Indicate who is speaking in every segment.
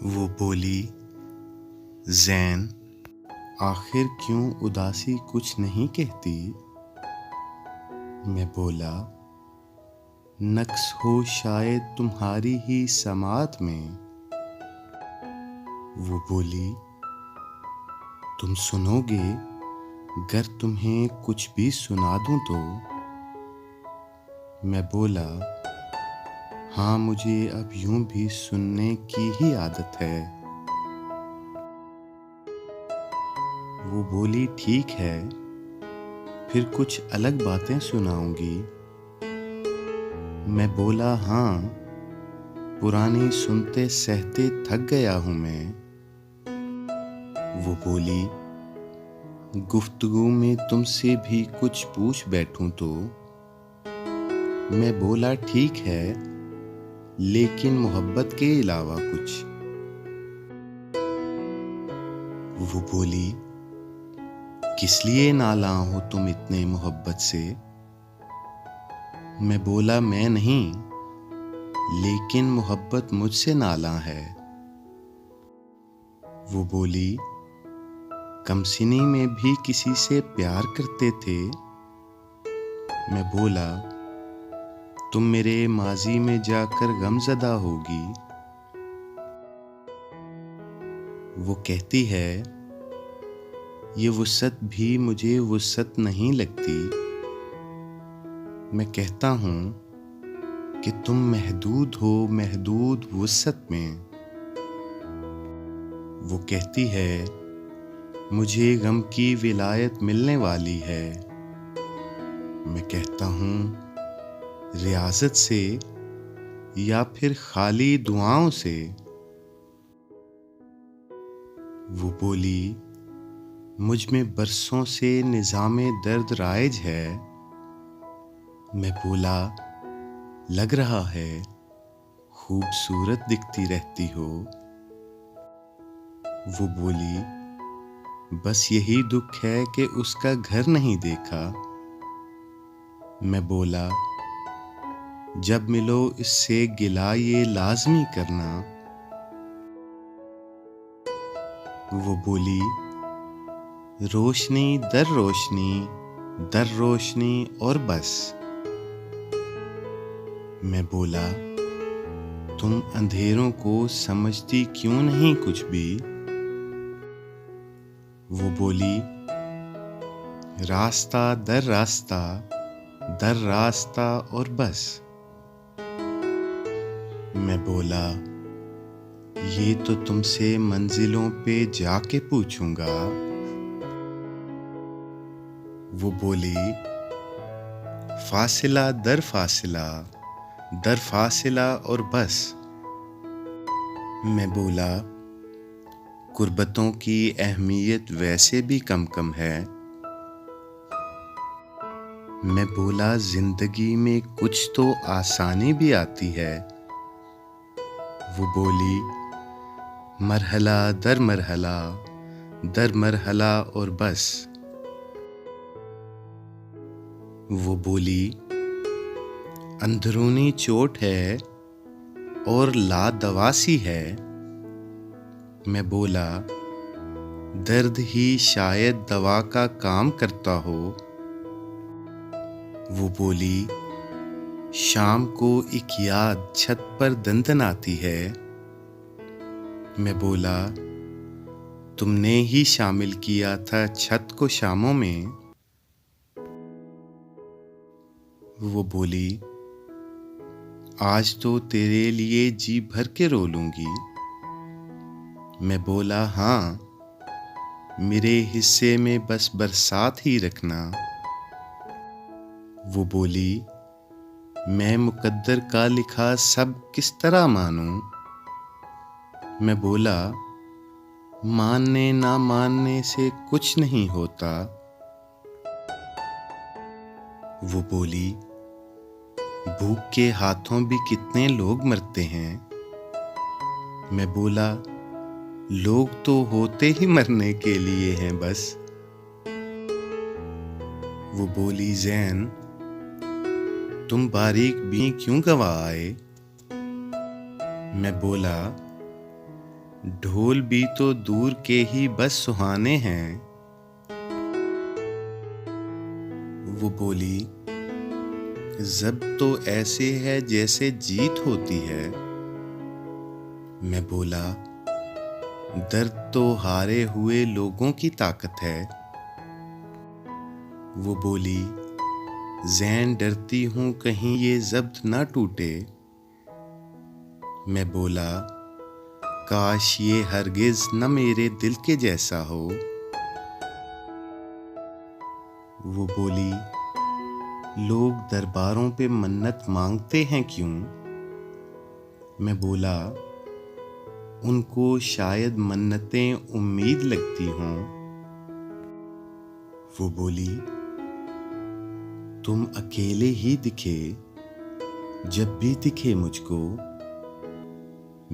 Speaker 1: वो बोली, ज़ैन, आखिर क्यों उदासी कुछ नहीं कहती? मैं बोला, नक्स हो शायद तुम्हारी ही समात में। वो बोली, तुम सुनोगे गर तुम्हें कुछ भी सुना दूं तो? मैं बोला, हाँ, मुझे अब यूं भी सुनने की ही आदत है। वो बोली, ठीक है, फिर कुछ अलग बातें सुनाऊंगी। मैं बोला, हाँ, पुरानी सुनते सहते थक गया हूं मैं। वो बोली, गुफ्तगू में तुमसे भी कुछ पूछ बैठूं तो? मैं बोला, ठीक है, लेकिन मोहब्बत के अलावा कुछ। वो बोली, किस लिए नाला हो तुम इतने मोहब्बत से? मैं बोला, मैं नहीं, लेकिन मोहब्बत मुझसे नाला है। वो बोली, कमसिनी में भी किसी से प्यार करते थे? मैं बोला, तुम मेरे माजी में जाकर गमज़दा होगी। वो कहती है, ये वुसअत भी मुझे वुसअत नहीं लगती। मैं कहता हूँ कि तुम महदूद हो महदूद वुसअत में। वो कहती है, मुझे गम की विलायत मिलने वाली है। मैं कहता हूँ, रियाज़त से या फिर खाली दुआओं से? वो बोली, मुझ में बरसों से निज़ामे दर्द राइज है। मैं बोला, लग रहा है खूबसूरत दिखती रहती हो। वो बोली, बस यही दुख है कि उसका घर नहीं देखा। मैं बोला, जब मिलो इससे गिला ये लाज़मी करना। वो बोली, रोशनी दर रोशनी और बस। मैं बोला, तुम अंधेरों को समझती क्यों नहीं कुछ भी? वो बोली, रास्ता दर रास्ता और बस। मैं बोला, ये तो तुमसे मंजिलों पे जाके पूछूंगा। वो बोली, फासिला दर फासिला और बस। मैं बोला, गुर्बतों की अहमियत वैसे भी कम है। मैं बोला, जिंदगी में कुछ तो आसानी भी आती है। वो बोली, मरहला दर मरहला और बस। वो बोली, अंदरूनी चोट है और लादवासी है। मैं बोला, दर्द ही शायद दवा का काम करता हो। वो बोली, शाम को एक याद छत पर दंदनाती है। मैं बोला, तुमने ही शामिल किया था छत को शामों में। वो बोली, आज तो तेरे लिए जी भर के रो लूंगी। मैं बोला, हाँ, मेरे हिस्से में बस बरसात ही रखना। वो बोली, मैं मुकद्दर का लिखा सब किस तरह मानूं? मैं बोला, मानने ना मानने से कुछ नहीं होता। वो बोली, भूख के हाथों भी कितने लोग मरते हैं। मैं बोला, लोग तो होते ही मरने के लिए हैं बस। वो बोली, ज़ैन, तुम बारीक भी क्यों गवा आए? मैं बोला, ढोल भी तो दूर के ही बस सुहाने हैं। वो बोली, जब तो ऐसे है जैसे जीत होती है। मैं बोला, दर्द तो हारे हुए लोगों की ताकत है। वो बोली, ज़ैन डरती हूँ कहीं ये ज़ब्त ना टूटे। मैं बोला, काश ये हरगिज़ न मेरे दिल के जैसा हो। वो बोली, लोग दरबारों पे मन्नत मांगते हैं क्यों? मैं बोला, उनको शायद मन्नतें उम्मीद लगती हों। वो बोली, तुम अकेले ही दिखे जब भी दिखे मुझको।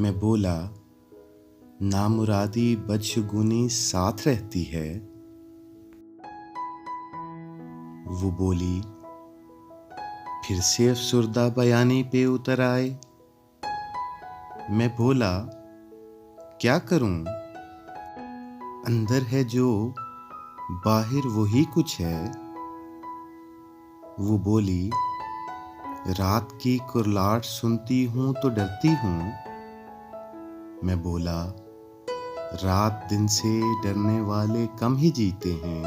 Speaker 1: मैं बोला, नामुरादी बदशगुनी साथ रहती है। वो बोली, फिर से अफसुर्दा बयानी पे उतर आए। मैं बोला, क्या करूं? अंदर है जो बाहर वही कुछ है। वो बोली, रात की कुरलाट सुनती हूं तो डरती हूं। मैं बोला, रात दिन से डरने वाले कम ही जीते हैं।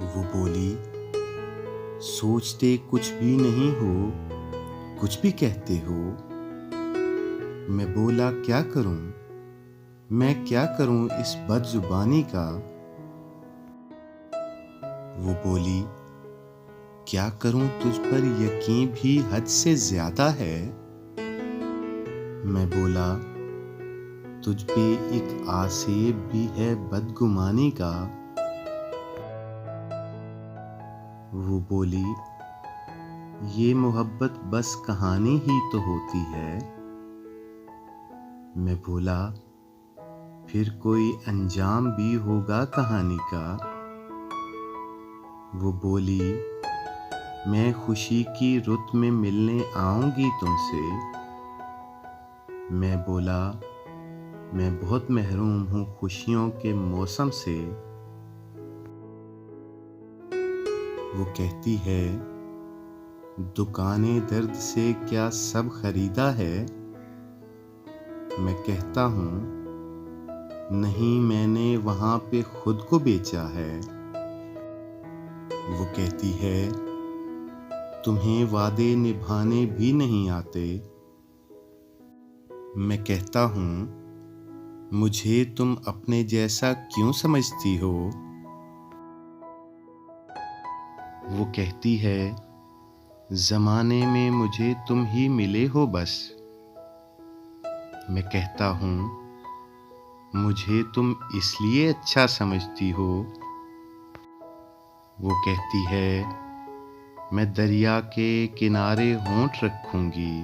Speaker 1: वो बोली, सोचते कुछ भी नहीं हो, कुछ भी कहते हो। मैं बोला, क्या करूं? मैं क्या करूं इस बदजुबानी का? वो बोली, क्या करूं तुझ पर यकीन भी हद से ज्यादा है। मैं बोला, तुझ पे एक आसेब भी है बदगुमानी का। वो बोली, ये मोहब्बत बस कहानी ही तो होती है। मैं बोला, फिर कोई अंजाम भी होगा कहानी का। वो बोली, मैं खुशी की रुत में मिलने आऊंगी तुमसे। मैं बोला, मैं बहुत महरूम हूँ खुशियों के मौसम से। वो कहती है, दुकानें दर्द से क्या सब खरीदा है? मैं कहता हूँ, नहीं, मैंने वहाँ पे खुद को बेचा है। वो कहती है, तुम्हें वादे निभाने भी नहीं आते। मैं कहता हूँ, मुझे तुम अपने जैसा क्यों समझती हो? वो कहती है, ज़माने में मुझे तुम ही मिले हो बस। मैं कहता हूँ, मुझे तुम इसलिए अच्छा समझती हो। वो कहती है, मैं दरिया के किनारे होंठ रखूंगी।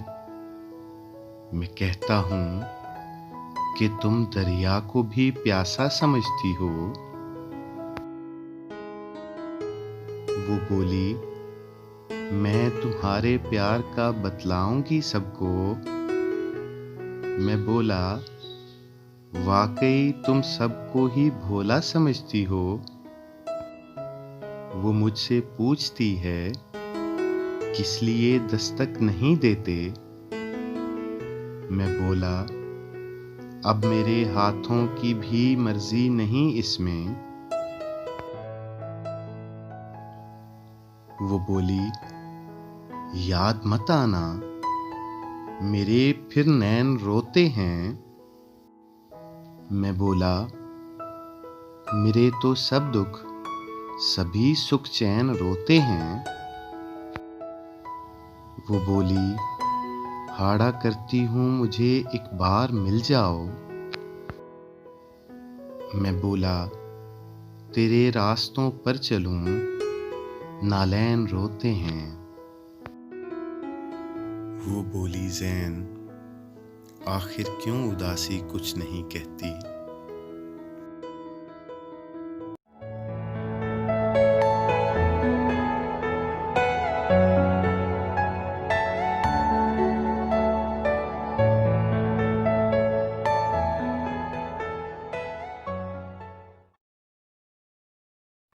Speaker 1: मैं कहता हूँ कि तुम दरिया को भी प्यासा समझती हो। वो बोली, मैं तुम्हारे प्यार का बतलाऊंगी सबको। मैं बोला, वाकई तुम सबको ही भोला समझती हो। वो मुझसे पूछती है, किस लिए दस्तक नहीं देते? मैं बोला, अब मेरे हाथों की भी मर्जी नहीं इसमें। वो बोली, याद मत आना, मेरे फिर नैन रोते हैं। मैं बोला, मेरे तो सब दुख सभी सुख चैन रोते हैं। वो बोली, हाड़ा करती हूँ मुझे एक बार मिल जाओ। मैं बोला, तेरे रास्तों पर चलूं, नालैन रोते हैं। वो बोली, ज़ैन, आखिर क्यों उदासी कुछ नहीं कहती?